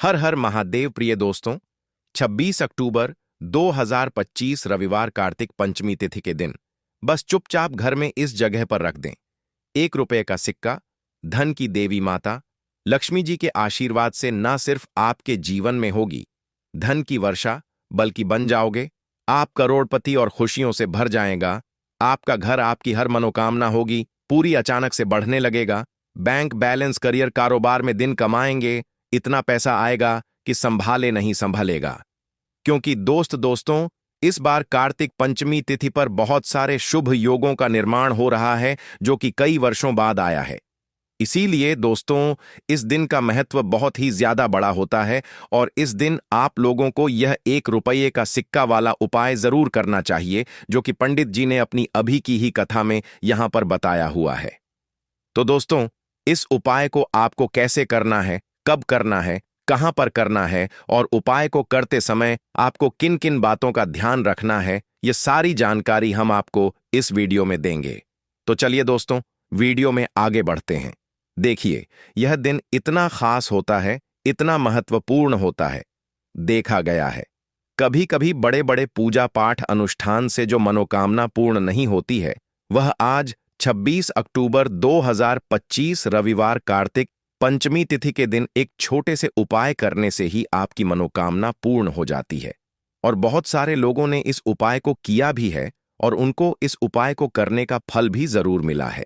हर हर महादेव प्रिय दोस्तों। 26 अक्टूबर 2025 रविवार कार्तिक पंचमी तिथि के दिन बस चुपचाप घर में इस जगह पर रख दें। 1 रुपये का सिक्का। धन की देवी माता लक्ष्मी जी के आशीर्वाद से न सिर्फ आपके जीवन में होगी धन की वर्षा, बल्कि बन जाओगे आप करोड़पति और खुशियों से भर जाएगा। आपका घर, आपकी हर मनोकामना होगी पूरी, अचानक से बढ़ने लगेगा। बैंक बैलेंस, करियर, कारोबार में दिन कमाएंगे, इतना पैसा आएगा कि संभाले नहीं संभलेगा। क्योंकि दोस्तों, इस बार कार्तिक पंचमी तिथि पर बहुत सारे शुभ योगों का निर्माण हो रहा है जो कि कई वर्षों बाद आया है। इसीलिए दोस्तों, इस दिन का महत्व बहुत ही ज्यादा बड़ा होता है और इस दिन आप लोगों को यह 1 रुपये का सिक्का वाला उपाय जरूर करना चाहिए जो कि पंडित जी ने अपनी अभी की ही कथा में यहां पर बताया हुआ है। तो दोस्तों, इस उपाय को आपको कैसे करना है, कब करना है, कहां पर करना है और उपाय को करते समय आपको किन किन बातों का ध्यान रखना है, ये सारी जानकारी हम आपको इस वीडियो में देंगे। तो चलिए दोस्तों, वीडियो में आगे बढ़ते हैं। देखिए, यह दिन इतना खास होता है, इतना महत्वपूर्ण होता है। देखा गया है कभी कभी बड़े बड़े पूजा पाठ अनुष्ठान से जो मनोकामना पूर्ण नहीं होती है, वह आज 26 अक्टूबर 2025 रविवार कार्तिक पंचमी तिथि के दिन एक छोटे से उपाय करने से ही आपकी मनोकामना पूर्ण हो जाती है। और बहुत सारे लोगों ने इस उपाय को किया भी है और उनको इस उपाय को करने का फल भी जरूर मिला है।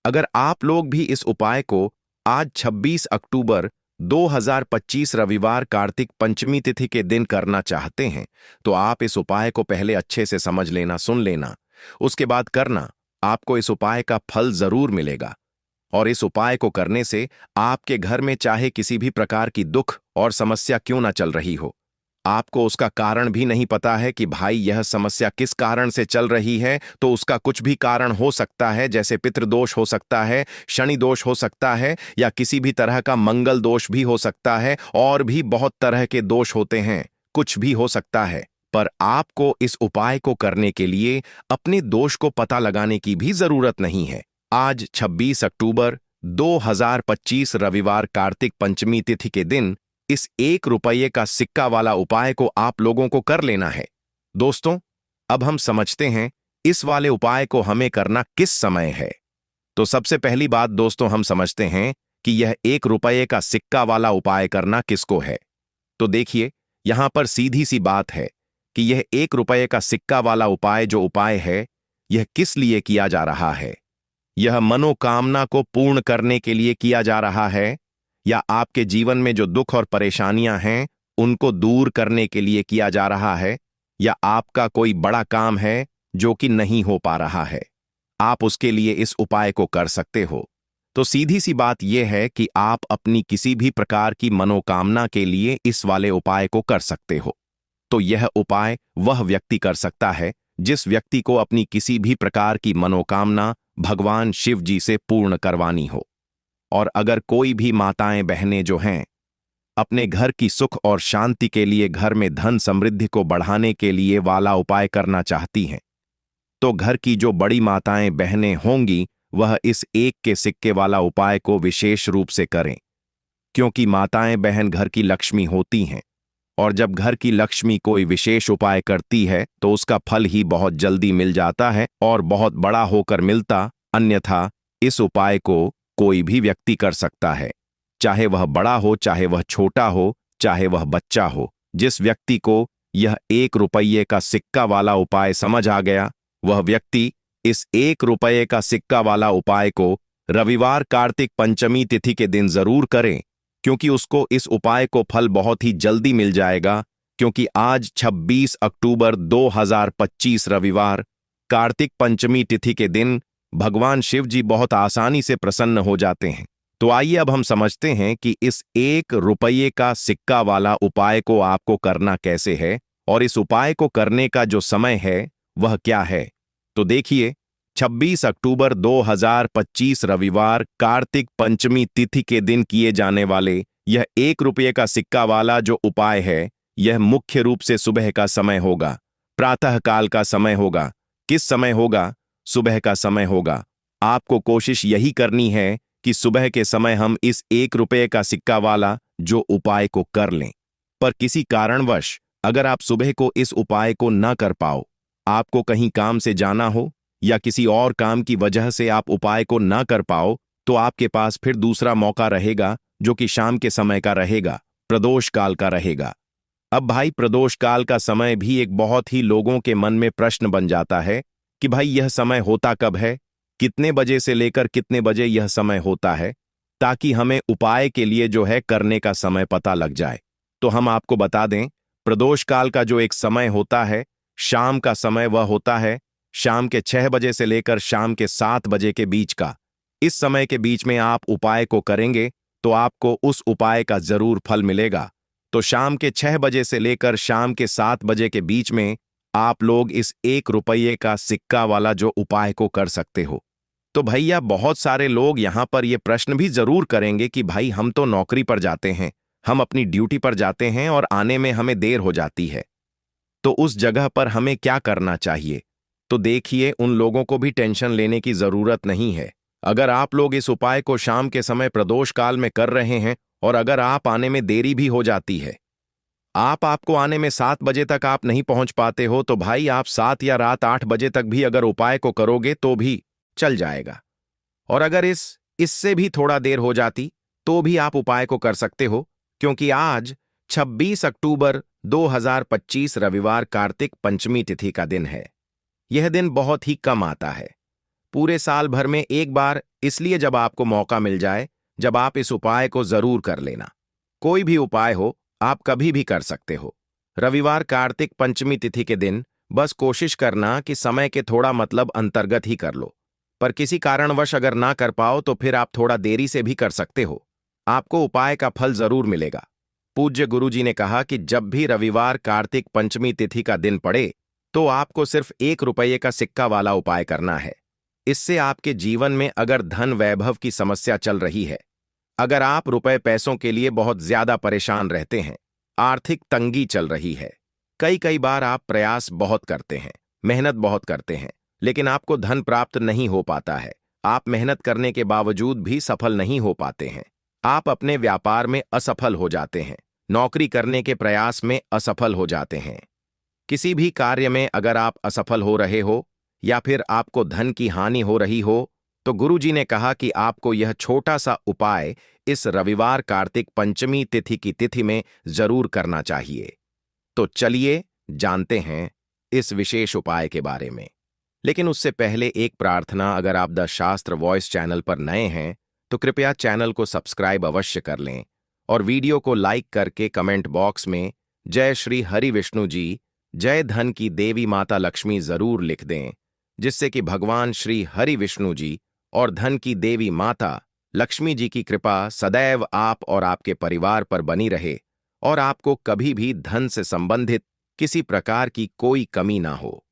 अगर आप लोग भी इस उपाय को आज 26 अक्टूबर 2025 रविवार कार्तिक पंचमी तिथि के दिन करना चाहते हैं, तो आप इस उपाय को पहले अच्छे से समझ लेना, सुन लेना, उसके बाद करना। आपको इस उपाय का फल जरूर मिलेगा। और इस उपाय को करने से आपके घर में चाहे किसी भी प्रकार की दुख और समस्या क्यों ना चल रही हो, आपको उसका कारण भी नहीं पता है कि भाई यह समस्या किस कारण से चल रही है, तो उसका कुछ भी कारण हो सकता है। जैसे पितृदोष हो सकता है, शनि दोष हो सकता है, या किसी भी तरह का मंगल दोष भी हो सकता है, और भी बहुत तरह के दोष होते हैं, कुछ भी हो सकता है। पर आपको इस उपाय को करने के लिए अपने दोष को पता लगाने की भी जरूरत नहीं है। आज 26 अक्टूबर 2025 रविवार कार्तिक पंचमी तिथि के दिन इस 1 रुपये का सिक्का वाला उपाय को आप लोगों को कर लेना है। दोस्तों, अब हम समझते हैं इस वाले उपाय को हमें करना किस समय है। तो सबसे पहली बात दोस्तों, हम समझते हैं कि यह 1 रुपये का सिक्का वाला उपाय करना किसको है। तो देखिए, यहां पर सीधी सी बात है कि यह 1 रुपये का सिक्का वाला उपाय जो उपाय है, यह किस लिए किया जा रहा है। यह मनोकामना को पूर्ण करने के लिए किया जा रहा है, या आपके जीवन में जो दुख और परेशानियां हैं उनको दूर करने के लिए किया जा रहा है, या आपका कोई बड़ा काम है जो कि नहीं हो पा रहा है, आप उसके लिए इस उपाय को कर सकते हो। तो सीधी सी बात यह है कि आप अपनी किसी भी प्रकार की मनोकामना के लिए इस वाले उपाय को कर सकते हो। तो यह उपाय वह व्यक्ति कर सकता है जिस व्यक्ति को अपनी किसी भी प्रकार की मनोकामना भगवान शिव जी से पूर्ण करवानी हो। और अगर कोई भी माताएं बहनें जो हैं अपने घर की सुख और शांति के लिए, घर में धन समृद्धि को बढ़ाने के लिए वाला उपाय करना चाहती हैं, तो घर की जो बड़ी माताएं बहनें होंगी वह इस 1 के सिक्के वाला उपाय को विशेष रूप से करें। क्योंकि माताएं बहन घर की लक्ष्मी होती हैं, और जब घर की लक्ष्मी कोई विशेष उपाय करती है तो उसका फल ही बहुत जल्दी मिल जाता है और बहुत बड़ा होकर मिलता। अन्यथा इस उपाय को कोई भी व्यक्ति कर सकता है, चाहे वह बड़ा हो, चाहे वह छोटा हो, चाहे वह बच्चा हो। जिस व्यक्ति को यह 1 रुपये का सिक्का वाला उपाय समझ आ गया, वह व्यक्ति इस 1 रुपये का सिक्का वाला उपाय को रविवार कार्तिक पंचमी तिथि के दिन जरूर करें, क्योंकि उसको इस उपाय को फल बहुत ही जल्दी मिल जाएगा। क्योंकि आज 26 अक्टूबर 2025 रविवार कार्तिक पंचमी तिथि के दिन भगवान शिव जी बहुत आसानी से प्रसन्न हो जाते हैं। तो आइए अब हम समझते हैं कि इस 1 रुपये का सिक्का वाला उपाय को आपको करना कैसे है और इस उपाय को करने का जो समय है वह क्या है। तो देखिए, 26 अक्टूबर 2025 रविवार कार्तिक पंचमी तिथि के दिन किए जाने वाले यह 1 रुपये का सिक्का वाला जो उपाय है, यह मुख्य रूप से सुबह का समय होगा, प्रातःकाल का समय होगा। किस समय होगा? सुबह का समय होगा। आपको कोशिश यही करनी है कि सुबह के समय हम इस 1 रुपये का सिक्का वाला जो उपाय को कर लें। पर किसी कारणवश अगर आप सुबह को इस उपाय को न कर पाओ, आपको कहीं काम से जाना हो या किसी और काम की वजह से आप उपाय को न कर पाओ, तो आपके पास फिर दूसरा मौका रहेगा, जो कि शाम के समय का रहेगा, प्रदोष काल का रहेगा। अब भाई, प्रदोष काल का समय भी एक बहुत ही लोगों के मन में प्रश्न बन जाता है कि भाई यह समय होता कब है, कितने बजे से लेकर कितने बजे यह समय होता है, ताकि हमें उपाय के लिए जो है करने का समय पता लग जाए। तो हम आपको बता दें, प्रदोष काल का जो एक समय होता है, शाम का समय, वह होता है शाम के 6 बजे से लेकर शाम के 7 बजे के बीच का। इस समय के बीच में आप उपाय को करेंगे तो आपको उस उपाय का जरूर फल मिलेगा। तो शाम के 6 बजे से लेकर शाम के 7 बजे के बीच में आप लोग इस 1 रुपये का सिक्का वाला जो उपाय को कर सकते हो। तो भैया, बहुत सारे लोग यहां पर ये प्रश्न भी जरूर करेंगे कि भाई हम तो नौकरी पर जाते हैं, हम अपनी ड्यूटी पर जाते हैं और आने में हमें देर हो जाती है, तो उस जगह पर हमें क्या करना चाहिए। तो देखिए, उन लोगों को भी टेंशन लेने की जरूरत नहीं है। अगर आप लोग इस उपाय को शाम के समय प्रदोष काल में कर रहे हैं और अगर आप आने में देरी भी हो जाती है, आपको आने में 7 बजे तक आप नहीं पहुंच पाते हो, तो भाई आप 7 या रात 8 बजे तक भी अगर उपाय को करोगे तो भी चल जाएगा। और अगर इससे भी थोड़ा देर हो जाती तो भी आप उपाय को कर सकते हो, क्योंकि आज 26 अक्टूबर 2025 रविवार कार्तिक पंचमी तिथि का दिन है। यह दिन बहुत ही कम आता है, पूरे साल भर में एक बार, इसलिए जब आपको मौका मिल जाए, जब आप इस उपाय को जरूर कर लेना। कोई भी उपाय हो, आप कभी भी कर सकते हो। रविवार कार्तिक पंचमी तिथि के दिन बस कोशिश करना कि समय के थोड़ा मतलब अंतर्गत ही कर लो। पर किसी कारणवश अगर ना कर पाओ तो फिर आप थोड़ा देरी से भी कर सकते हो, आपको उपाय का फल जरूर मिलेगा। पूज्य गुरुजी ने कहा कि जब भी रविवार कार्तिक पंचमी तिथि का दिन पड़े तो आपको सिर्फ 1 रुपये का सिक्का वाला उपाय करना है। इससे आपके जीवन में अगर धन वैभव की समस्या चल रही है, अगर आप रुपए पैसों के लिए बहुत ज्यादा परेशान रहते हैं, आर्थिक तंगी चल रही है, कई बार आप प्रयास बहुत करते हैं, मेहनत बहुत करते हैं, लेकिन आपको धन प्राप्त नहीं हो पाता है, आप मेहनत करने के बावजूद भी सफल नहीं हो पाते हैं, आप अपने व्यापार में असफल हो जाते हैं, नौकरी करने के प्रयास में असफल हो जाते हैं, किसी भी कार्य में अगर आप असफल हो रहे हो या फिर आपको धन की हानि हो रही हो, तो गुरुजी ने कहा कि आपको यह छोटा सा उपाय इस रविवार कार्तिक पंचमी तिथि की तिथि में जरूर करना चाहिए। तो चलिए जानते हैं इस विशेष उपाय के बारे में। लेकिन उससे पहले एक प्रार्थना, अगर आप द शास्त्र वॉइस चैनल पर नए हैं तो कृपया चैनल को सब्सक्राइब अवश्य कर लें और वीडियो को लाइक करके कमेंट बॉक्स में जय श्री हरि विष्णु जी, जय धन की देवी माता लक्ष्मी जरूर लिख दें, जिससे कि भगवान श्री हरि विष्णु जी और धन की देवी माता लक्ष्मी जी की कृपा सदैव आप और आपके परिवार पर बनी रहे और आपको कभी भी धन से संबंधित किसी प्रकार की कोई कमी ना हो।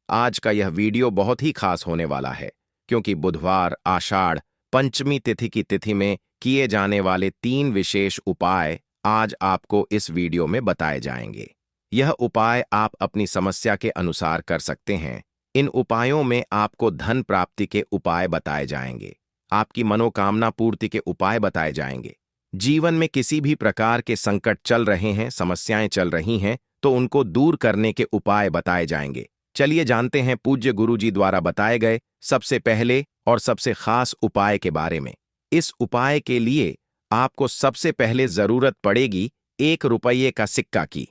आज का यह वीडियो बहुत ही खास होने वाला है, क्योंकि बुधवार आषाढ़ पंचमी तिथि की तिथि में किए जाने वाले 3 विशेष उपाय आज आपको इस वीडियो में बताए जाएंगे। यह उपाय आप अपनी समस्या के अनुसार कर सकते हैं। इन उपायों में आपको धन प्राप्ति के उपाय बताए जाएंगे, आपकी मनोकामना पूर्ति के उपाय बताए जाएंगे। जीवन में किसी भी प्रकार के संकट चल रहे हैं, समस्याएं चल रही हैं, तो उनको दूर करने के उपाय बताए जाएंगे। चलिए जानते हैं पूज्य गुरुजी द्वारा बताए गए सबसे पहले और सबसे खास उपाय के बारे में। इस उपाय के लिए आपको सबसे पहले जरूरत पड़ेगी 1 रुपये का सिक्का की।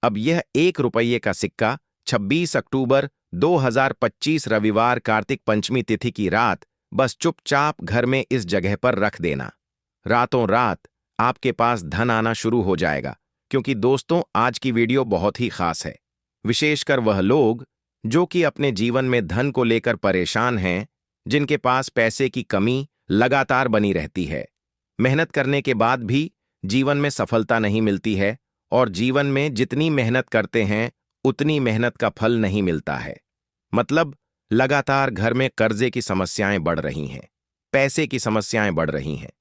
अब यह 1 रुपये का सिक्का 26 अक्टूबर 2025 रविवार कार्तिक पंचमी तिथि की रात बस चुपचाप घर में इस जगह पर रख देना। रातों रात आपके पास धन आना शुरू हो जाएगा, क्योंकि दोस्तों आज की वीडियो बहुत ही खास है। विशेषकर वह लोग जो कि अपने जीवन में धन को लेकर परेशान हैं, जिनके पास पैसे की कमी लगातार बनी रहती है, मेहनत करने के बाद भी जीवन में सफलता नहीं मिलती है और जीवन में जितनी मेहनत करते हैं उतनी मेहनत का फल नहीं मिलता है। मतलब लगातार घर में कर्जे की समस्याएं बढ़ रही हैं, पैसे की समस्याएं बढ़ रही हैं,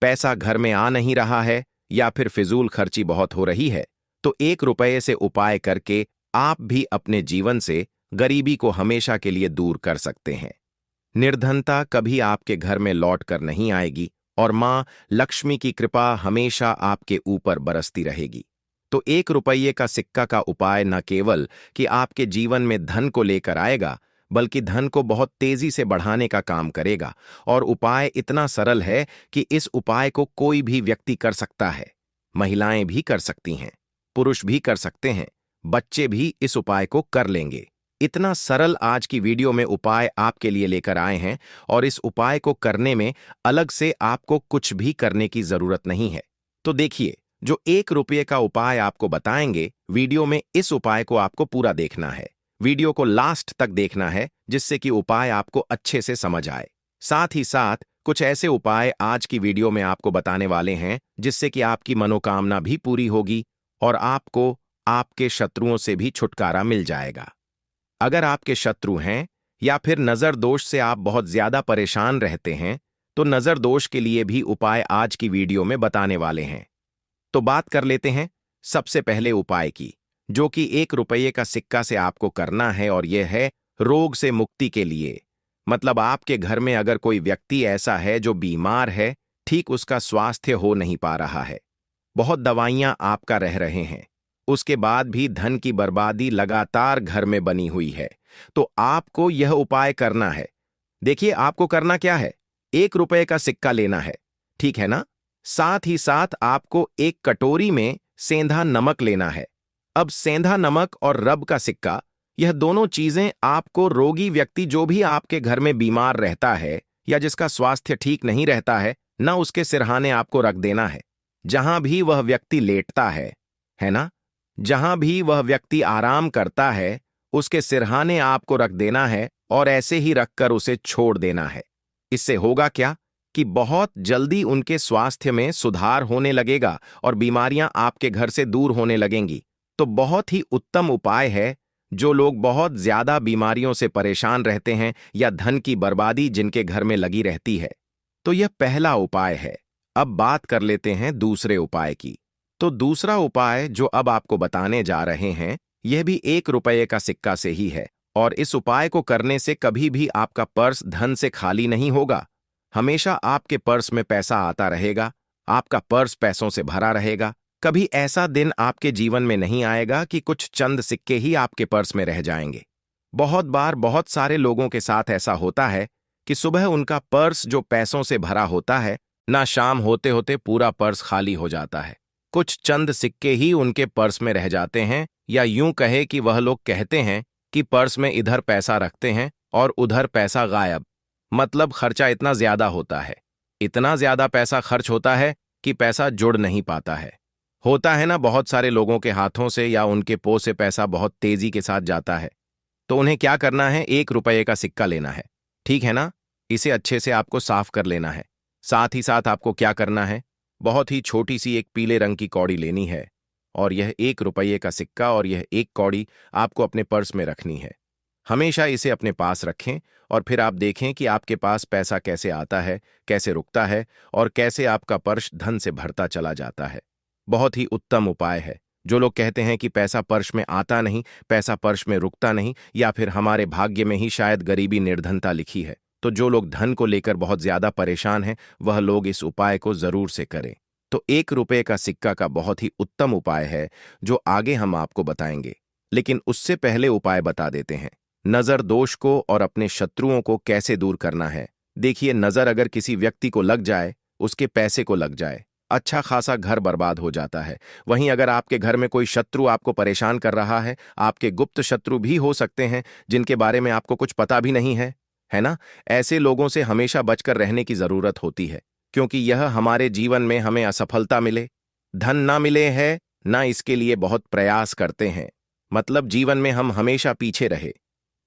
पैसा घर में आ नहीं रहा है या फिर फिजूल खर्ची बहुत हो रही है। तो 1 रुपये से उपाय करके आप भी अपने जीवन से गरीबी को हमेशा के लिए दूर कर सकते हैं। निर्धनता कभी आपके घर में लौट कर नहीं आएगी और माँ लक्ष्मी की कृपा हमेशा आपके ऊपर बरसती रहेगी। तो 1 रुपये का सिक्का का उपाय न केवल कि आपके जीवन में धन को लेकर आएगा, बल्कि धन को बहुत तेजी से बढ़ाने का काम करेगा। और उपाय इतना सरल है कि इस उपाय को कोई भी व्यक्ति कर सकता है। महिलाएं भी कर सकती हैं, पुरुष भी कर सकते हैं, बच्चे भी इस उपाय को कर लेंगे। इतना सरल आज की वीडियो में उपाय आपके लिए लेकर आए हैं, और इस उपाय को करने में अलग से आपको कुछ भी करने की जरूरत नहीं है। तो देखिए, जो 1 रुपये का उपाय आपको बताएंगे, वीडियो में इस उपाय को आपको पूरा देखना है। वीडियो को लास्ट तक देखना है, जिससे कि उपाय आपको अच्छे से समझ आए। साथ ही साथ कुछ ऐसे उपाय आज की वीडियो में आपको बताने वाले हैं, जिससे कि आपकी मनोकामना भी पूरी होगी और आपको आपके शत्रुओं से भी छुटकारा मिल जाएगा। अगर आपके शत्रु हैं या फिर नजर दोष से आप बहुत ज्यादा परेशान रहते हैं, तो नजर दोष के लिए भी उपाय आज की वीडियो में बताने वाले हैं। तो बात कर लेते हैं सबसे पहले उपाय की, जो कि 1 रुपये का सिक्का से आपको करना है, और यह है रोग से मुक्ति के लिए। मतलब आपके घर में अगर कोई व्यक्ति ऐसा है जो बीमार है, ठीक उसका स्वास्थ्य हो नहीं पा रहा है, बहुत दवाइयां आपका रह रहे हैं, उसके बाद भी धन की बर्बादी लगातार घर में बनी हुई है, तो आपको यह उपाय करना है। देखिए, आपको करना क्या है, 1 रुपये का सिक्का लेना है, ठीक है ना। साथ ही साथ आपको एक कटोरी में सेंधा नमक लेना है। अब सेंधा नमक और रब का सिक्का, यह दोनों चीजें आपको रोगी व्यक्ति जो भी आपके घर में बीमार रहता है या जिसका स्वास्थ्य ठीक नहीं रहता है ना, उसके सिरहाने आपको रख देना है। जहां भी वह व्यक्ति लेटता है ना, जहां भी वह व्यक्ति आराम करता है, उसके सिरहाने आपको रख देना है और ऐसे ही रखकर उसे छोड़ देना है। इससे होगा क्या कि बहुत जल्दी उनके स्वास्थ्य में सुधार होने लगेगा और बीमारियां आपके घर से दूर होने लगेंगी। तो बहुत ही उत्तम उपाय है। जो लोग बहुत ज्यादा बीमारियों से परेशान रहते हैं या धन की बर्बादी जिनके घर में लगी रहती है, तो यह पहला उपाय है। अब बात कर लेते हैं दूसरे उपाय की। तो दूसरा उपाय जो अब आपको बताने जा रहे हैं, यह भी 1 रुपये का सिक्का से ही है, और इस उपाय को करने से कभी भी आपका पर्स धन से खाली नहीं होगा। हमेशा आपके पर्स में पैसा आता रहेगा, आपका पर्स पैसों से भरा रहेगा। कभी ऐसा दिन आपके जीवन में नहीं आएगा कि कुछ चंद सिक्के ही आपके पर्स में रह जाएंगे। बहुत बार बहुत सारे लोगों के साथ ऐसा होता है कि सुबह उनका पर्स जो पैसों से भरा होता है ना, शाम होते होते पूरा पर्स खाली हो जाता है। कुछ चंद सिक्के ही उनके पर्स में रह जाते हैं, या यूं कहे कि वह लोग कहते हैं कि पर्स में इधर पैसा रखते हैं और उधर पैसा गायब। मतलब खर्चा इतना ज्यादा होता है, इतना ज्यादा पैसा खर्च होता है कि पैसा जुड़ नहीं पाता है। होता है ना, बहुत सारे लोगों के हाथों से या उनके पो से पैसा बहुत तेजी के साथ जाता है। तो उन्हें क्या करना है, 1 रुपये का सिक्का लेना है, ठीक है ना। इसे अच्छे से आपको साफ कर लेना है। साथ ही साथ आपको क्या करना है, बहुत ही छोटी सी एक पीले रंग की कौड़ी लेनी है, और यह 1 रुपये का सिक्का और यह एक कौड़ी आपको अपने पर्स में रखनी है। हमेशा इसे अपने पास रखें और फिर आप देखें कि आपके पास पैसा कैसे आता है, कैसे रुकता है, और कैसे आपका पर्स धन से भरता चला जाता है। बहुत ही उत्तम उपाय है। जो लोग कहते हैं कि पैसा पर्स में आता नहीं, पैसा पर्स में रुकता नहीं, या फिर हमारे भाग्य में ही शायद गरीबी निर्धनता लिखी है, तो जो लोग धन को लेकर बहुत ज्यादा परेशान हैं, वह लोग इस उपाय को जरूर से करें। तो 1 रुपये का सिक्का का बहुत ही उत्तम उपाय है, जो आगे हम आपको बताएंगे। लेकिन उससे पहले उपाय बता देते हैं, नजर दोष को और अपने शत्रुओं को कैसे दूर करना है। देखिए, नजर अगर किसी व्यक्ति को लग जाए, उसके पैसे को लग जाए, अच्छा खासा घर बर्बाद हो जाता है। वहीं अगर आपके घर में कोई शत्रु आपको परेशान कर रहा है, आपके गुप्त शत्रु भी हो सकते हैं जिनके बारे में आपको कुछ पता भी नहीं है ना। ऐसे लोगों से हमेशा बचकर रहने की जरूरत होती है, क्योंकि यह हमारे जीवन में हमें असफलता मिले, धन ना मिले है ना, इसके लिए बहुत प्रयास करते हैं। मतलब जीवन में हम हमेशा पीछे रहे,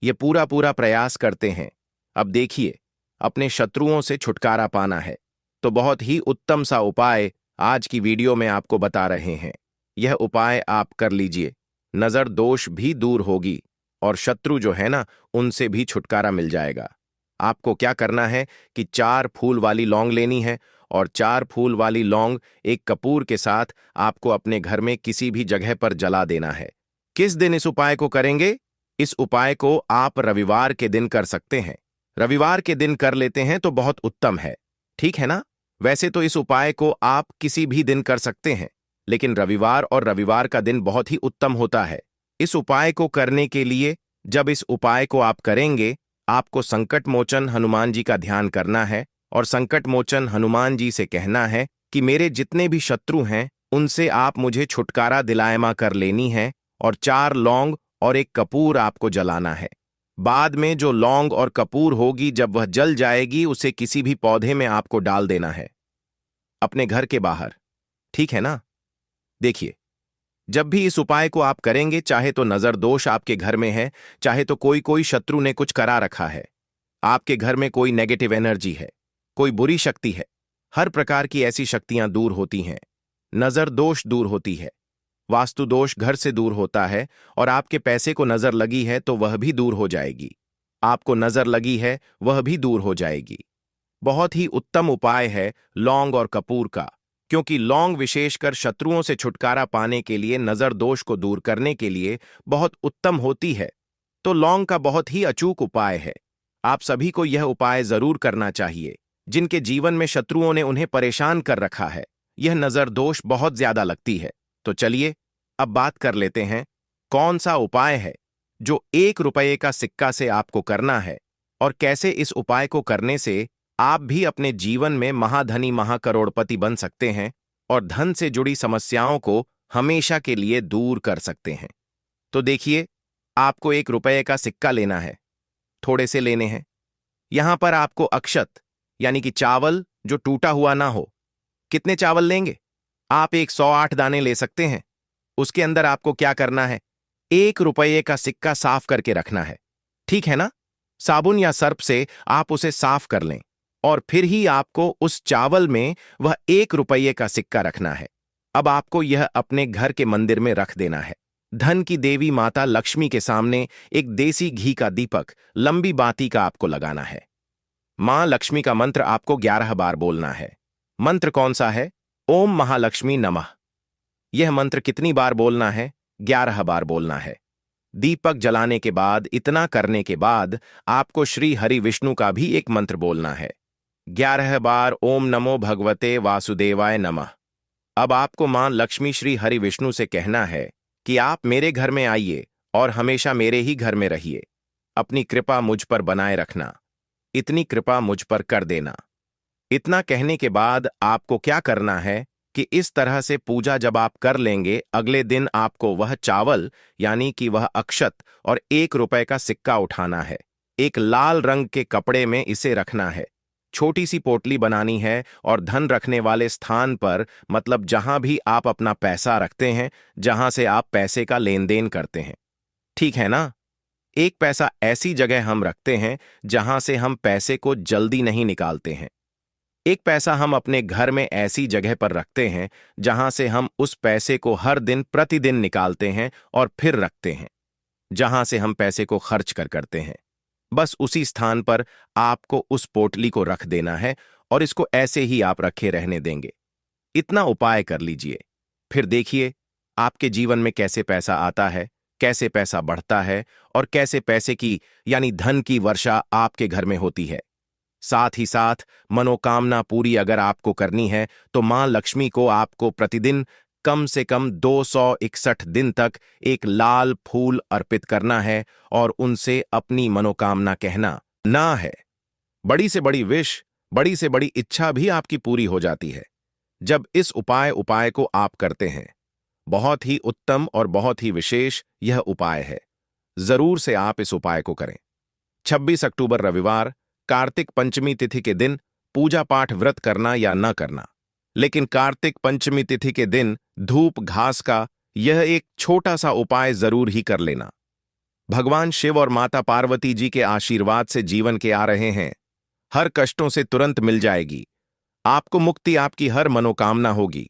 ये पूरा पूरा प्रयास करते हैं। अब देखिए, अपने शत्रुओं से छुटकारा पाना है, तो बहुत ही उत्तम सा उपाय आज की वीडियो में आपको बता रहे हैं। यह उपाय आप कर लीजिए, नजर दोष भी दूर होगी और शत्रु जो है ना, उनसे भी छुटकारा मिल जाएगा। आपको क्या करना है कि 4 फूल वाली लौंग लेनी है, और 4 फूल वाली लौंग एक कपूर के साथ आपको अपने घर में किसी भी जगह पर जला देना है। किस दिन इस उपाय को करेंगे? इस उपाय को आप रविवार के दिन कर सकते हैं। रविवार के दिन कर लेते हैं तो बहुत उत्तम है, ठीक है ना। वैसे तो इस उपाय को आप किसी भी दिन कर सकते हैं, लेकिन रविवार और रविवार का दिन बहुत ही उत्तम होता है। इस उपाय को करने के लिए जब इस उपाय को आप करेंगे, आपको संकट मोचन हनुमान जी का ध्यान करना है और संकट मोचन हनुमान जी से कहना है कि मेरे जितने भी शत्रु हैं उनसे आप मुझे छुटकारा दिलायमा कर लेनी है, और 4 लौंग और एक कपूर आपको जलाना है। बाद में जो लौंग और कपूर होगी, जब वह जल जाएगी, उसे किसी भी पौधे में आपको डाल देना है, अपने घर के बाहर। ठीक है ना? देखिए, जब भी इस उपाय को आप करेंगे, चाहे तो नजर दोष आपके घर में है, चाहे तो कोई कोई शत्रु ने कुछ करा रखा है, आपके घर में कोई नेगेटिव एनर्जी है, कोई बुरी शक्ति है, हर प्रकार की ऐसी शक्तियां दूर होती हैं। नजर दोष दूर होती है, वास्तु दोष घर से दूर होता है, और आपके पैसे को नजर लगी है तो वह भी दूर हो जाएगी। आपको नजर लगी है वह भी दूर हो जाएगी। बहुत ही उत्तम उपाय है लौंग और कपूर का, क्योंकि लौंग विशेषकर शत्रुओं से छुटकारा पाने के लिए, नजर दोष को दूर करने के लिए बहुत उत्तम होती है। तो लौंग का बहुत ही अचूक उपाय है। आप सभी को यह उपाय जरूर करना चाहिए, जिनके जीवन में शत्रुओं ने उन्हें परेशान कर रखा है। यह नजर दोष बहुत ज्यादा लगती है। तो चलिए अब बात कर लेते हैं कौन सा उपाय है जो 1 रुपये का सिक्का से आपको करना है, और कैसे इस उपाय को करने से आप भी अपने जीवन में महाधनी महाकरोड़पति बन सकते हैं और धन से जुड़ी समस्याओं को हमेशा के लिए दूर कर सकते हैं। तो देखिए, आपको 1 रुपये का सिक्का लेना है, थोड़े से लेने हैं। यहां पर आपको अक्षत यानी कि चावल जो टूटा हुआ ना हो। कितने चावल लेंगे? आप 108 दाने ले सकते हैं। उसके अंदर आपको क्या करना है? 1 रुपये का सिक्का साफ करके रखना है। ठीक है ना? साबुन या सर्फ से आप उसे साफ कर लें, और फिर ही आपको उस चावल में वह 1 रुपये का सिक्का रखना है। अब आपको यह अपने घर के मंदिर में रख देना है। धन की देवी माता लक्ष्मी के सामने एक देसी घी का दीपक लंबी बाती का आपको लगाना है। मां लक्ष्मी का मंत्र आपको 11 बार बोलना है। मंत्र कौन सा है? ओम महालक्ष्मी नमः। यह मंत्र कितनी बार बोलना है? 11 बार बोलना है। दीपक जलाने के बाद, इतना करने के बाद आपको श्री हरि विष्णु का भी एक मंत्र बोलना है। 11 बार ओम नमो भगवते वासुदेवाय नमः। अब आपको मां लक्ष्मी श्री हरि विष्णु से कहना है कि आप मेरे घर में आइए और हमेशा मेरे ही घर में रहिए। अपनी कृपा मुझ पर बनाए रखना, इतनी कृपा मुझ पर कर देना। इतना कहने के बाद आपको क्या करना है कि इस तरह से पूजा जब आप कर लेंगे, अगले दिन आपको वह चावल यानी कि वह अक्षत और 1 रुपये का सिक्का उठाना है। एक लाल रंग के कपड़े में इसे रखना है। छोटी सी पोटली बनानी है, और धन रखने वाले स्थान पर, मतलब जहां भी आप अपना पैसा रखते हैं, जहां से आप पैसे का लेन देन करते हैं। ठीक है ना? एक पैसा ऐसी जगह हम रखते हैं जहां से हम पैसे को जल्दी नहीं निकालते हैं। एक पैसा हम अपने घर में ऐसी जगह पर रखते हैं जहां से हम उस पैसे को हर दिन प्रतिदिन निकालते हैं और फिर रखते हैं, जहां से हम पैसे को खर्च करते हैं। बस उसी स्थान पर आपको उस पोटली को रख देना है, और इसको ऐसे ही आप रखे रहने देंगे। इतना उपाय कर लीजिए, फिर देखिए आपके जीवन में कैसे पैसा आता है, कैसे पैसा बढ़ता है, और कैसे पैसे की यानी धन की वर्षा आपके घर में होती है। साथ ही साथ मनोकामना पूरी अगर आपको करनी है तो मां लक्ष्मी को आपको प्रतिदिन कम से कम 261 दिन तक एक लाल फूल अर्पित करना है, और उनसे अपनी मनोकामना कहना ना है। बड़ी से बड़ी विश, बड़ी से बड़ी इच्छा भी आपकी पूरी हो जाती है जब इस उपाय को आप करते हैं। बहुत ही उत्तम और बहुत ही विशेष यह उपाय है। जरूर से आप इस उपाय को करें। 26 अक्टूबर रविवार, कार्तिक पंचमी तिथि के दिन पूजा पाठ व्रत करना या न करना, लेकिन कार्तिक पंचमी तिथि के दिन धूप घास का यह एक छोटा सा उपाय जरूर ही कर लेना। भगवान शिव और माता पार्वती जी के आशीर्वाद से जीवन के आ रहे हैं। हर कष्टों से तुरंत मिल जाएगी आपको मुक्ति, आपकी हर मनोकामना होगी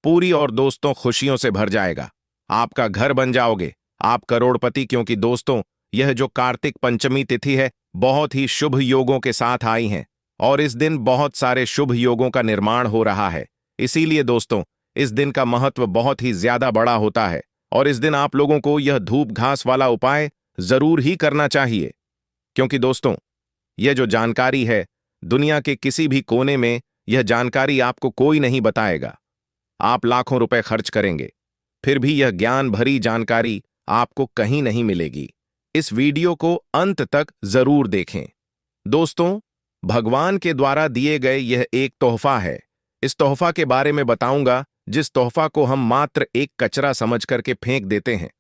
पूरी, और दोस्तों खुशियों से भर जाएगा। आपका घर बन जाओगे, आप करोड़पति। क्योंकि दोस्तों, यह जो कार्तिक पंचमी तिथि है बहुत ही शुभ योगों के साथ आई हैं, और इस दिन बहुत सारे शुभ योगों का निर्माण हो रहा है। इसीलिए दोस्तों, इस दिन का महत्व बहुत ही ज्यादा बड़ा होता है, और इस दिन आप लोगों को यह धूप घास वाला उपाय जरूर ही करना चाहिए। क्योंकि दोस्तों, यह जो जानकारी है दुनिया के किसी भी कोने में यह जानकारी आपको कोई नहीं बताएगा। आप लाखों रुपए खर्च करेंगे, फिर भी यह ज्ञान भरी जानकारी आपको कहीं नहीं मिलेगी। इस वीडियो को अंत तक जरूर देखें। दोस्तों, भगवान के द्वारा दिए गए यह एक तोहफा है। इस तोहफा के बारे में बताऊंगा, जिस तोहफा को हम मात्र एक कचरा समझ करके फेंक देते हैं।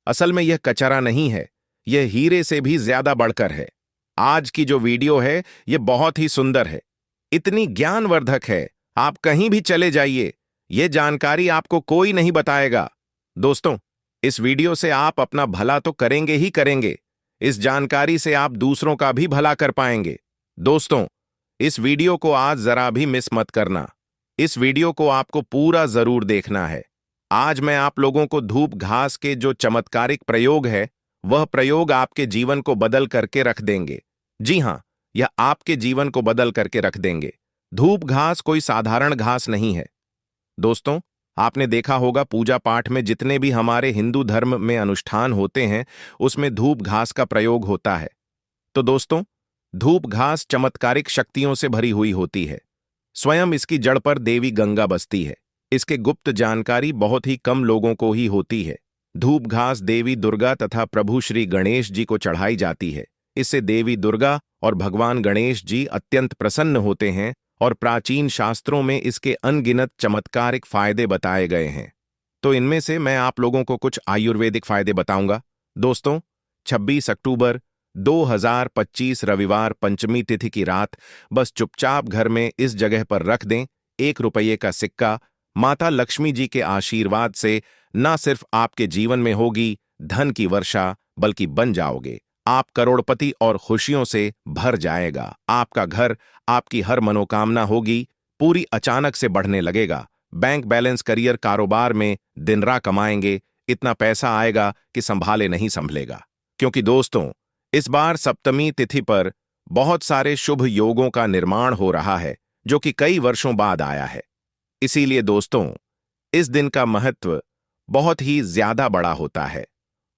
असल में यह कचरा नहीं है, यह हीरे से भी ज्यादा बढ़कर है। आज की जो वीडियो है यह बहुत ही सुंदर है, इतनी ज्ञानवर्धक है, आप कहीं भी चले जाइए, यह जानकारी आपको कोई नहीं बताएगा। दोस्तों, इस वीडियो से आप अपना भला तो करेंगे ही करेंगे, इस जानकारी से आप दूसरों का भी भला कर पाएंगे। दोस्तों, इस वीडियो को आज जरा भी मिस मत करना। इस वीडियो को आपको पूरा जरूर देखना है। आज मैं आप लोगों को धूप घास के जो चमत्कारिक प्रयोग है, वह प्रयोग आपके जीवन को बदल करके रख देंगे। जी हां, यह आपके जीवन को बदल करके रख देंगे। धूप घास कोई साधारण घास नहीं है। दोस्तों, आपने देखा होगा पूजा पाठ में जितने भी हमारे हिंदू धर्म में अनुष्ठान होते हैं, उसमें धूप घास का प्रयोग होता है। तो दोस्तों, धूप घास चमत्कारिक शक्तियों से भरी हुई होती है। स्वयं इसकी जड़ पर देवी गंगा बसती है। इसके गुप्त जानकारी बहुत ही कम लोगों को ही होती है। धूप घास देवी दुर्गा तथा प्रभु श्री गणेश जी को चढ़ाई जाती है। इससे देवी दुर्गा और भगवान गणेश जी अत्यंत प्रसन्न होते हैं और प्राचीन शास्त्रों में इसके अनगिनत चमत्कारिक फायदे बताए गए हैं। तो इनमें से मैं आप लोगों को कुछ आयुर्वेदिक फायदे बताऊंगा। दोस्तों, 26 अक्टूबर 2025 रविवार पंचमी तिथि की रात बस चुपचाप घर में इस जगह पर रख दें 1 रुपये का सिक्का। माता लक्ष्मी जी के आशीर्वाद से न सिर्फ आपके जीवन में होगी धन की वर्षा, बल्कि बन जाओगे आप करोड़पति और खुशियों से भर जाएगा। आपका घर, आपकी हर मनोकामना होगी पूरी, अचानक से बढ़ने लगेगा। बैंक बैलेंस, करियर, कारोबार में दिन रात कमाएंगे, इतना पैसा आएगा कि संभाले नहीं संभलेगा। क्योंकि दोस्तों, इस बार सप्तमी तिथि पर बहुत सारे शुभ योगों का निर्माण हो रहा है, जो कि कई वर्षों बाद आया है। इसीलिए दोस्तों, इस दिन का महत्व बहुत ही ज्यादा बड़ा होता है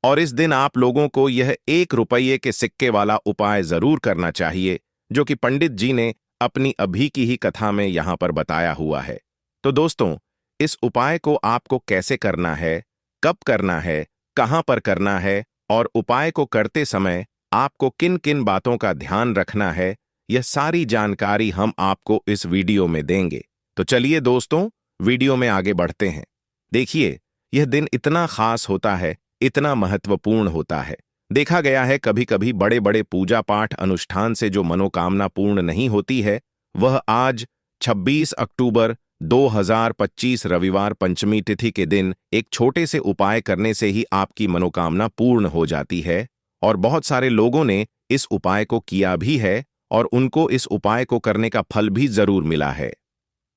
और इस दिन आप लोगों को यह 1 रुपये के सिक्के वाला उपाय जरूर करना चाहिए, जो कि पंडित जी ने अपनी अभी की ही कथा में यहां पर बताया हुआ है। तो दोस्तों, इस उपाय को आपको कैसे करना है, कब करना है, कहां पर करना है और उपाय को करते समय आपको किन किन बातों का ध्यान रखना है, यह सारी जानकारी हम आपको इस वीडियो में देंगे। तो चलिए दोस्तों, वीडियो में आगे बढ़ते हैं। देखिए, यह दिन इतना खास होता है, इतना महत्वपूर्ण होता है। देखा गया है कभी कभी बड़े बड़े पूजा पाठ अनुष्ठान से जो मनोकामना पूर्ण नहीं होती है, वह आज 26 अक्टूबर 2025 रविवार पंचमी तिथि के दिन एक छोटे से उपाय करने से ही आपकी मनोकामना पूर्ण हो जाती है। और बहुत सारे लोगों ने इस उपाय को किया भी है और उनको इस उपाय को करने का फल भी जरूर मिला है।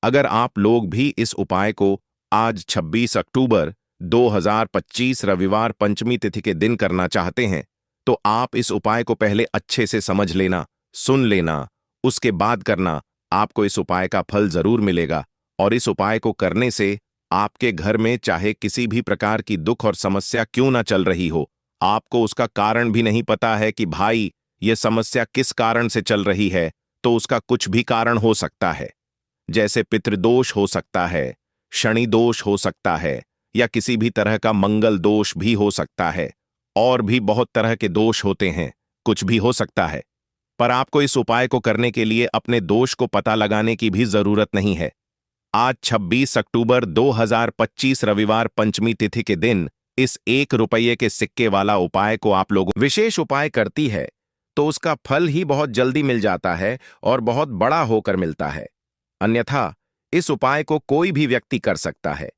अगर आप लोग भी इस उपाय को आज 26 अक्टूबर 2025 रविवार पंचमी तिथि के दिन करना चाहते हैं, तो आप इस उपाय को पहले अच्छे से समझ लेना, सुन लेना, उसके बाद करना। आपको इस उपाय का फल जरूर मिलेगा और इस उपाय को करने से आपके घर में चाहे किसी भी प्रकार की दुख और समस्या क्यों ना चल रही हो, आपको उसका कारण भी नहीं पता है कि भाई यह समस्या किस कारण से चल रही है, तो उसका कुछ भी कारण हो सकता है। जैसे पितृदोष हो सकता है, शनि दोष हो सकता है, या किसी भी तरह का मंगल दोष भी हो सकता है, और भी बहुत तरह के दोष होते हैं, कुछ भी हो सकता है। पर आपको इस उपाय को करने के लिए अपने दोष को पता लगाने की भी जरूरत नहीं है। आज 26 अक्टूबर 2025 रविवार पंचमी तिथि के दिन इस 1 रुपये के सिक्के वाला उपाय को आप लोगों विशेष उपाय करती है, तो उसका फल ही बहुत जल्दी मिल जाता है और बहुत बड़ा होकर मिलता है। अन्यथा इस उपाय को कोई भी व्यक्ति कर सकता है,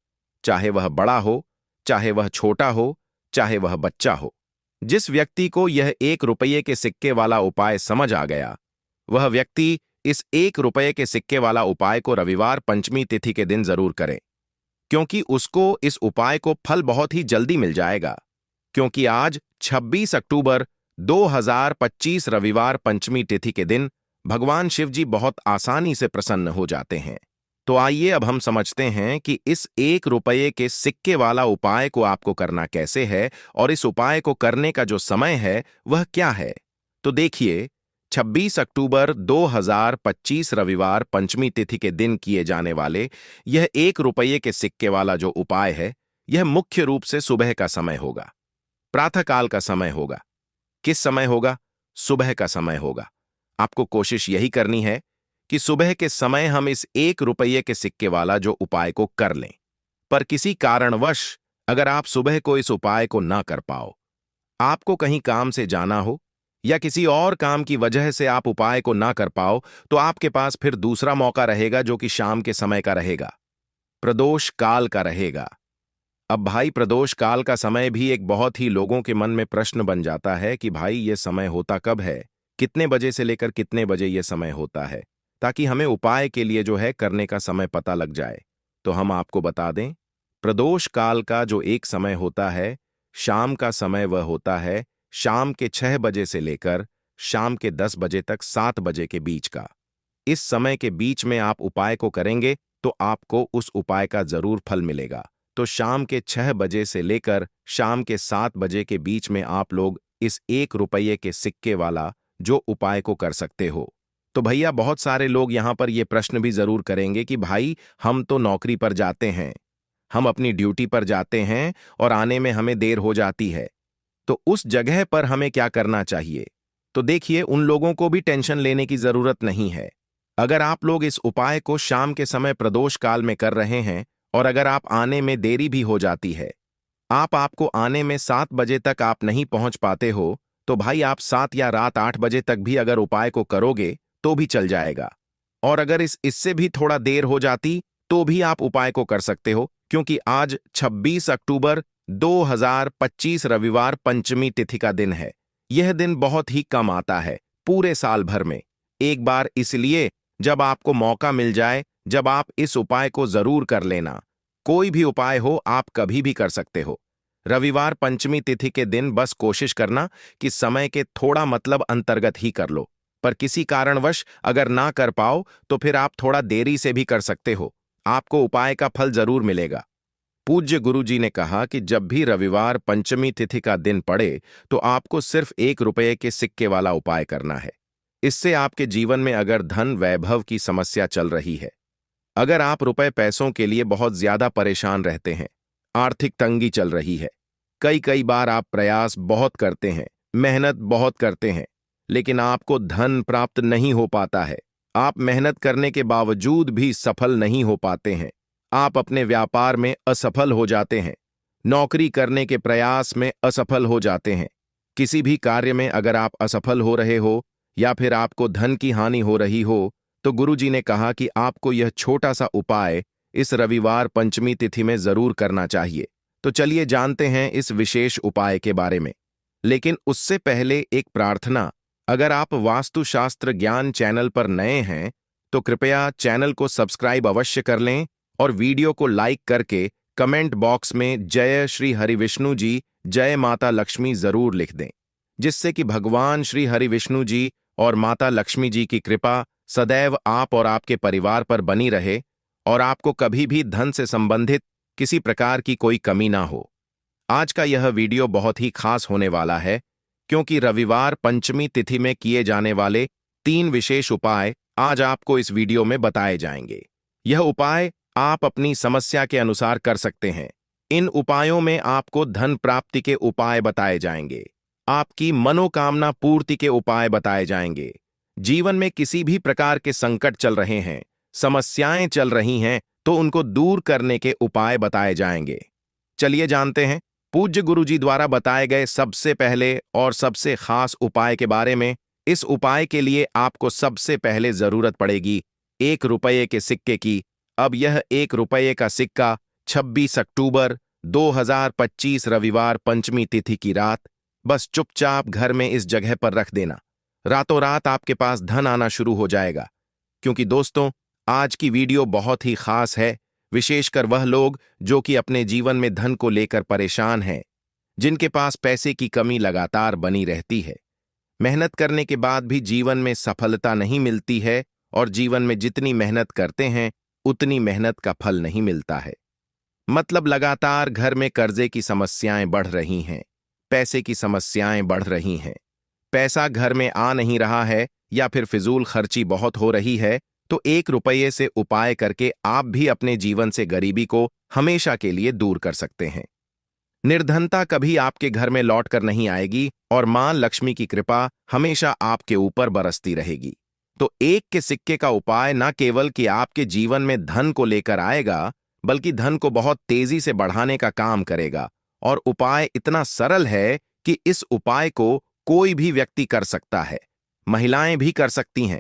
चाहे वह बड़ा हो, चाहे वह छोटा हो, चाहे वह बच्चा हो। जिस व्यक्ति को यह 1 रुपये के सिक्के वाला उपाय समझ आ गया, वह व्यक्ति इस 1 रुपये के सिक्के वाला उपाय को रविवार पंचमी तिथि के दिन जरूर करे, क्योंकि उसको इस उपाय को फल बहुत ही जल्दी मिल जाएगा। क्योंकि आज 26 अक्टूबर 2025 रविवार पंचमी तिथि के दिन भगवान शिव जी बहुत आसानी से प्रसन्न हो जाते हैं। तो आइए अब हम समझते हैं कि इस 1 रुपये के सिक्के वाला उपाय को आपको करना कैसे है और इस उपाय को करने का जो समय है वह क्या है। तो देखिए, 26 अक्टूबर 2025 रविवार पंचमी तिथि के दिन किए जाने वाले यह 1 रुपये के सिक्के वाला जो उपाय है, यह मुख्य रूप से सुबह का समय होगा। प्रातःकाल का समय होगा। किस समय होगा? सुबह का समय होगा। आपको कोशिश यही करनी है कि सुबह के समय हम इस 1 रुपये के सिक्के वाला जो उपाय को कर लें। पर किसी कारणवश अगर आप सुबह को इस उपाय को ना कर पाओ, आपको कहीं काम से जाना हो या किसी और काम की वजह से आप उपाय को ना कर पाओ, तो आपके पास फिर दूसरा मौका रहेगा जो कि शाम के समय का रहेगा, प्रदोष काल का रहेगा। अब भाई प्रदोष काल का समय भी एक बहुत ही लोगों के मन में प्रश्न बन जाता है कि भाई ये समय होता कब है, कितने बजे से लेकर कितने बजे ये समय होता है, ताकि हमें उपाय के लिए जो है करने का समय पता लग जाए। तो हम आपको बता दें, प्रदोष काल का जो एक समय होता है, शाम का समय वह होता है शाम के 6 बजे से लेकर शाम के 10 बजे तक 7 बजे के बीच का। इस समय के बीच में आप उपाय को करेंगे तो आपको उस उपाय का जरूर फल मिलेगा। तो शाम के 6 बजे से लेकर शाम के 7 बजे के बीच में आप लोग इस 1 रुपये के सिक्के वाला जो उपाय को कर सकते हो। तो भैया बहुत सारे लोग यहां पर ये प्रश्न भी जरूर करेंगे कि भाई हम तो नौकरी पर जाते हैं, हम अपनी ड्यूटी पर जाते हैं और आने में हमें देर हो जाती है, तो उस जगह पर हमें क्या करना चाहिए? तो देखिए, उन लोगों को भी टेंशन लेने की जरूरत नहीं है। अगर आप लोग इस उपाय को शाम के समय प्रदोष काल में कर रहे हैं और अगर आप आने में देरी भी हो जाती है, आपको आने में 7 बजे तक आप नहीं पहुंच पाते हो, तो भाई आप 7 या रात 8 बजे तक भी अगर उपाय को करोगे तो भी चल जाएगा। और अगर इससे भी थोड़ा देर हो जाती तो भी आप उपाय को कर सकते हो, क्योंकि आज 26 अक्टूबर 2025 रविवार पंचमी तिथि का दिन है। यह दिन बहुत ही कम आता है पूरे साल भर में, एक बार, इसलिए जब आपको मौका मिल जाए, जब आप इस उपाय को जरूर कर लेना। कोई भी उपाय हो आप कभी भी कर सकते हो। रविवार पंचमी तिथि के दिन बस कोशिश करना कि समय के थोड़ा मतलब अंतर्गत ही कर लो, पर किसी कारणवश अगर ना कर पाओ तो फिर आप थोड़ा देरी से भी कर सकते हो, आपको उपाय का फल जरूर मिलेगा। पूज्य गुरुजी ने कहा कि जब भी रविवार पंचमी तिथि का दिन पड़े तो आपको सिर्फ 1 रुपये के सिक्के वाला उपाय करना है। इससे आपके जीवन में अगर धन वैभव की समस्या चल रही है, अगर आप रुपए पैसों के लिए बहुत ज्यादा परेशान रहते हैं, आर्थिक तंगी चल रही है, कई बार आप प्रयास बहुत करते हैं, मेहनत बहुत करते हैं, लेकिन आपको धन प्राप्त नहीं हो पाता है, आप मेहनत करने के बावजूद भी सफल नहीं हो पाते हैं, आप अपने व्यापार में असफल हो जाते हैं, नौकरी करने के प्रयास में असफल हो जाते हैं, किसी भी कार्य में अगर आप असफल हो रहे हो या फिर आपको धन की हानि हो रही हो, तो गुरुजी ने कहा कि आपको यह छोटा सा उपाय इस रविवार पंचमी तिथि में जरूर करना चाहिए। तो चलिए जानते हैं इस विशेष उपाय के बारे में। लेकिन उससे पहले एक प्रार्थना, अगर आप वास्तुशास्त्र ज्ञान चैनल पर नए हैं तो कृपया चैनल को सब्सक्राइब अवश्य कर लें और वीडियो को लाइक करके कमेंट बॉक्स में जय श्री हरिविष्णु जी, जय माता लक्ष्मी जरूर लिख दें, जिससे कि भगवान श्री हरिविष्णु जी और माता लक्ष्मी जी की कृपा सदैव आप और आपके परिवार पर बनी रहे और आपको कभी भी धन से संबंधित किसी प्रकार की कोई कमी ना हो। आज का यह वीडियो बहुत ही खास होने वाला है, क्योंकि रविवार पंचमी तिथि में किए जाने वाले 3 विशेष उपाय आज आपको इस वीडियो में बताए जाएंगे। यह उपाय आप अपनी समस्या के अनुसार कर सकते हैं। इन उपायों में आपको धन प्राप्ति के उपाय बताए जाएंगे, आपकी मनोकामना पूर्ति के उपाय बताए जाएंगे। जीवन में किसी भी प्रकार के संकट चल रहे हैं, समस्याएं चल रही हैं, तो उनको दूर करने के उपाय बताए जाएंगे। चलिए जानते हैं पूज्य गुरुजी द्वारा बताए गए सबसे पहले और सबसे खास उपाय के बारे में। इस उपाय के लिए आपको सबसे पहले जरूरत पड़ेगी 1 रुपये के सिक्के की। अब यह 1 रुपये का सिक्का 26 अक्टूबर 2025 रविवार पंचमी तिथि की रात बस चुपचाप घर में इस जगह पर रख देना। रातों रात आपके पास धन आना शुरू हो जाएगा। क्योंकि दोस्तों, आज की वीडियो बहुत ही खास है, विशेषकर वह लोग जो कि अपने जीवन में धन को लेकर परेशान हैं, जिनके पास पैसे की कमी लगातार बनी रहती है, मेहनत करने के बाद भी जीवन में सफलता नहीं मिलती है और जीवन में जितनी मेहनत करते हैं उतनी मेहनत का फल नहीं मिलता है। मतलब लगातार घर में कर्जे की समस्याएं बढ़ रही हैं, पैसे की समस्याएं बढ़ रही हैं, पैसा घर में आ नहीं रहा है या फिर फिजूल खर्ची बहुत हो रही है, तो 1 रुपये से उपाय करके आप भी अपने जीवन से गरीबी को हमेशा के लिए दूर कर सकते हैं। निर्धनता कभी आपके घर में लौट कर नहीं आएगी और मां लक्ष्मी की कृपा हमेशा आपके ऊपर बरसती रहेगी। तो 1 के सिक्के का उपाय न केवल कि आपके जीवन में धन को लेकर आएगा, बल्कि धन को बहुत तेजी से बढ़ाने का काम करेगा। और उपाय इतना सरल है कि इस उपाय को कोई भी व्यक्ति कर सकता है। महिलाएं भी कर सकती हैं,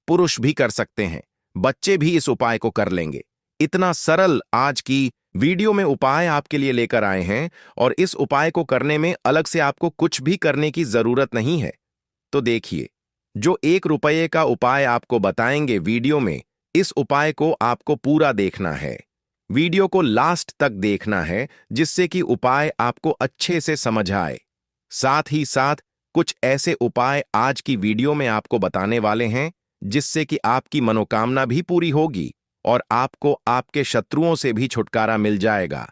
पुरुष भी कर सकते हैं, बच्चे भी इस उपाय को कर लेंगे। इतना सरल आज की वीडियो में उपाय आपके लिए लेकर आए हैं, और इस उपाय को करने में अलग से आपको कुछ भी करने की जरूरत नहीं है। तो देखिए, जो 1 रुपये का उपाय आपको बताएंगे वीडियो में, इस उपाय को आपको पूरा देखना है। वीडियो को लास्ट तक देखना है, जिससे कि उपाय आपको अच्छे से समझ आए। साथ ही साथ कुछ ऐसे उपाय आज की वीडियो में आपको बताने वाले हैं, जिससे कि आपकी मनोकामना भी पूरी होगी और आपको आपके शत्रुओं से भी छुटकारा मिल जाएगा।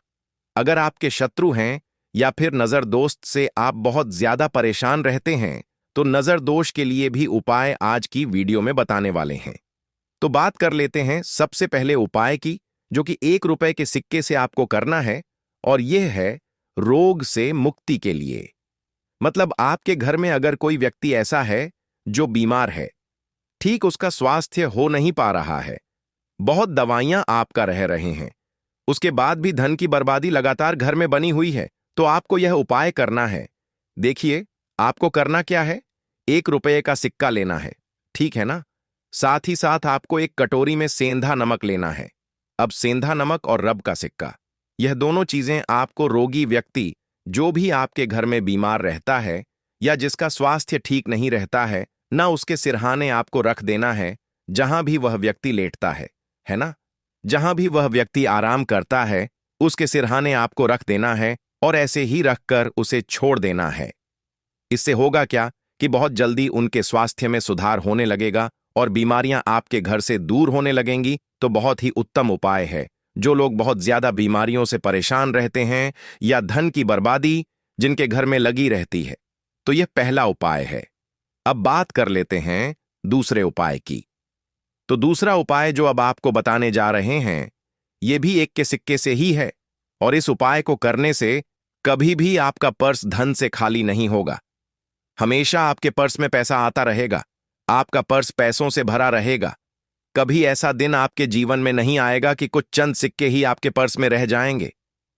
अगर आपके शत्रु हैं या फिर नजर दोस्त से आप बहुत ज्यादा परेशान रहते हैं, तो नजर दोष के लिए भी उपाय आज की वीडियो में बताने वाले हैं। तो बात कर लेते हैं सबसे पहले उपाय की, जो कि 1 रुपये के सिक्के से आपको करना है, और यह है रोग से मुक्ति के लिए। मतलब आपके घर में अगर कोई व्यक्ति ऐसा है जो बीमार है, ठीक उसका स्वास्थ्य हो नहीं पा रहा है, बहुत दवाइयां आपका रह रहे हैं, उसके बाद भी धन की बर्बादी लगातार घर में बनी हुई है, तो आपको यह उपाय करना है। देखिए, आपको करना क्या है, 1 रुपये का सिक्का लेना है, ठीक है ना। साथ ही साथ आपको एक कटोरी में सेंधा नमक लेना है। अब सेंधा नमक और रब का सिक्का, यह दोनों चीजें आपको रोगी व्यक्ति, जो भी आपके घर में बीमार रहता है या जिसका स्वास्थ्य ठीक नहीं रहता है ना, उसके सिरहाने आपको रख देना है, जहां भी वह व्यक्ति लेटता है ना, जहां भी वह व्यक्ति आराम करता है, उसके सिरहाने आपको रख देना है और ऐसे ही रखकर उसे छोड़ देना है। इससे होगा क्या कि बहुत जल्दी उनके स्वास्थ्य में सुधार होने लगेगा और बीमारियां आपके घर से दूर होने लगेंगी। तो बहुत ही उत्तम उपाय है। जो लोग बहुत ज्यादा बीमारियों से परेशान रहते हैं या धन की बर्बादी जिनके घर में लगी रहती है, तो यह पहला उपाय है। अब बात कर लेते हैं दूसरे उपाय की। तो दूसरा उपाय जो अब आपको बताने जा रहे हैं, यह भी 1 के सिक्के से ही है, और इस उपाय को करने से कभी भी आपका पर्स धन से खाली नहीं होगा। हमेशा आपके पर्स में पैसा आता रहेगा, आपका पर्स पैसों से भरा रहेगा। कभी ऐसा दिन आपके जीवन में नहीं आएगा कि कुछ चंद सिक्के ही आपके पर्स में रह जाएंगे।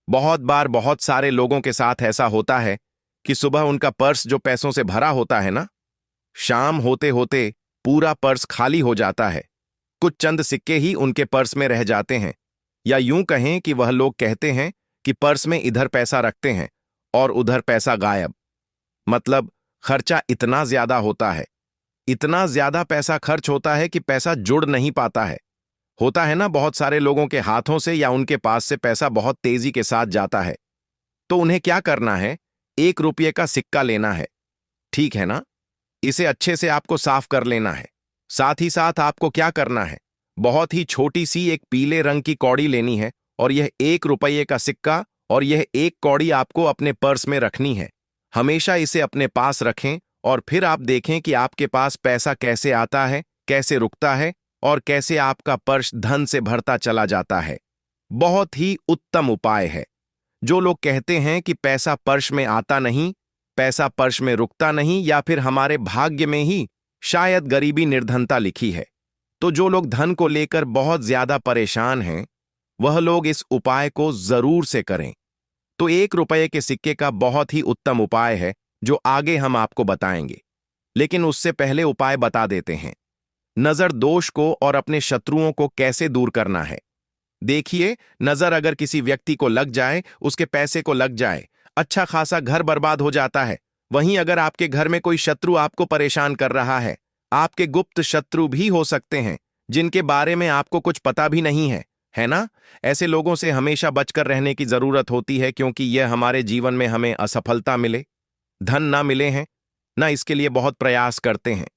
बहुत बार बहुत सारे लोगों के साथ ऐसा होता है कि सुबह उनका पर्स जो पैसों से भरा होता है ना, शाम होते होते पूरा पर्स खाली हो जाता है। कुछ चंद सिक्के ही उनके पर्स में रह जाते हैं, या यूं कहें कि वह लोग कहते हैं कि पर्स में इधर पैसा रखते हैं और उधर पैसा गायब। मतलब खर्चा इतना ज्यादा होता है, इतना ज्यादा पैसा खर्च होता है कि पैसा जुड़ नहीं पाता है। होता है ना, बहुत सारे लोगों के हाथों से या उनके पास से पैसा बहुत तेजी के साथ जाता है। तो उन्हें क्या करना है, 1 रुपये का सिक्का लेना है, ठीक है ना। इसे अच्छे से आपको साफ कर लेना है। साथ ही साथ आपको क्या करना है, बहुत ही छोटी सी एक पीले रंग की कौड़ी लेनी है, और यह 1 रुपये का सिक्का और यह एक कौड़ी आपको अपने पर्स में रखनी है। हमेशा इसे अपने पास रखें और फिर आप देखें कि आपके पास पैसा कैसे आता है, कैसे रुकता है और कैसे आपका पर्स धन से भरता चला जाता है। बहुत ही उत्तम उपाय है। जो लोग कहते हैं कि पैसा पर्स में आता नहीं, पैसा पर्स में रुकता नहीं, या फिर हमारे भाग्य में ही शायद गरीबी निर्धनता लिखी है, तो जो लोग धन को लेकर बहुत ज्यादा परेशान हैं, वह लोग इस उपाय को जरूर से करें। तो 1 रुपये के सिक्के का बहुत ही उत्तम उपाय है, जो आगे हम आपको बताएंगे। लेकिन उससे पहले उपाय बता देते हैं, नजर दोष को और अपने शत्रुओं को कैसे दूर करना है। देखिए, नजर अगर किसी व्यक्ति को लग जाए, उसके पैसे को लग जाए, अच्छा खासा घर बर्बाद हो जाता है। वहीं अगर आपके घर में कोई शत्रु आपको परेशान कर रहा है, आपके गुप्त शत्रु भी हो सकते हैं जिनके बारे में आपको कुछ पता भी नहीं है ना। ऐसे लोगों से हमेशा बचकर रहने की जरूरत होती है, क्योंकि यह हमारे जीवन में हमें असफलता मिले, धन ना मिले हैं ना, इसके लिए बहुत प्रयास करते हैं।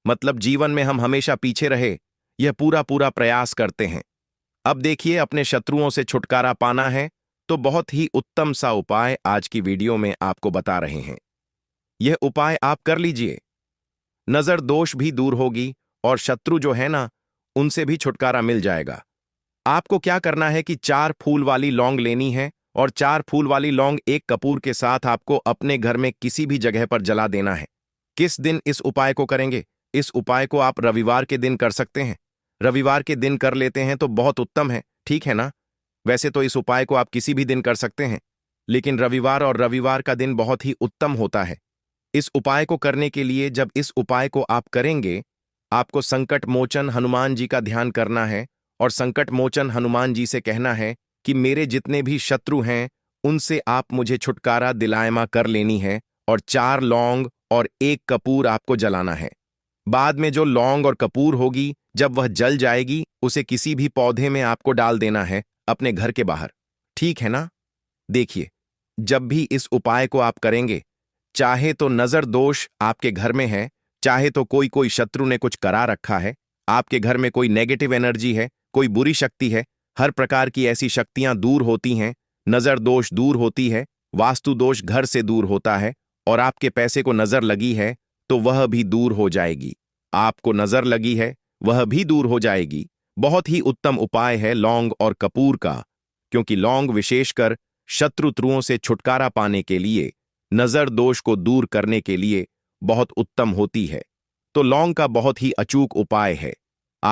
मतलब जीवन में हम हमेशा पीछे रहे, यह पूरा पूरा प्रयास करते हैं। अब देखिए, अपने शत्रुओं से छुटकारा पाना है, तो बहुत ही उत्तम सा उपाय आज की वीडियो में आपको बता रहे हैं। यह उपाय आप कर लीजिए। नजर दोष भी दूर होगी और शत्रु जो है ना, उनसे भी छुटकारा मिल जाएगा। आपको क्या करना है कि 4 फूल वाली लौंग लेनी है और 4 फूल वाली लौंग एक कपूर के साथ आपको अपने घर में किसी भी जगह पर जला देना है। किस दिन इस उपाय को करेंगे? इस उपाय को आप रविवार के दिन कर सकते हैं। रविवार के दिन कर लेते हैं तो बहुत उत्तम है, ठीक है ना? वैसे तो इस उपाय को आप किसी भी दिन कर सकते हैं, लेकिन रविवार और रविवार का दिन बहुत ही उत्तम होता है। इस उपाय को करने के लिए जब इस उपाय को आप करेंगे, आपको संकट मोचन हनुमान जी का ध्यान करना है और संकट मोचन हनुमान जी से कहना है कि मेरे जितने भी शत्रु हैं उनसे आप मुझे छुटकारा दिलायमा कर लेनी है और 4 लौंग और 1 कपूर आपको जलाना है। बाद में जो लौंग और कपूर होगी, जब वह जल जाएगी, उसे किसी भी पौधे में आपको डाल देना है अपने घर के बाहर, ठीक है ना? देखिए, जब भी इस उपाय को आप करेंगे, चाहे तो नजर दोष आपके घर में है, चाहे तो कोई शत्रु ने कुछ करा रखा है, आपके घर में कोई नेगेटिव एनर्जी है, कोई बुरी शक्ति है, हर प्रकार की ऐसी शक्तियां दूर होती हैं। नजर दोष दूर होती है, वास्तु दोष घर से दूर होता है और आपके पैसे को नजर लगी है तो वह भी दूर हो जाएगी। आपको नजर लगी है, वह भी दूर हो जाएगी। बहुत ही उत्तम उपाय है लौंग और कपूर का, क्योंकि लौंग विशेषकर शत्रुओं से छुटकारा पाने के लिए, नजर दोष को दूर करने के लिए बहुत उत्तम होती है। तो लौंग का बहुत ही अचूक उपाय है।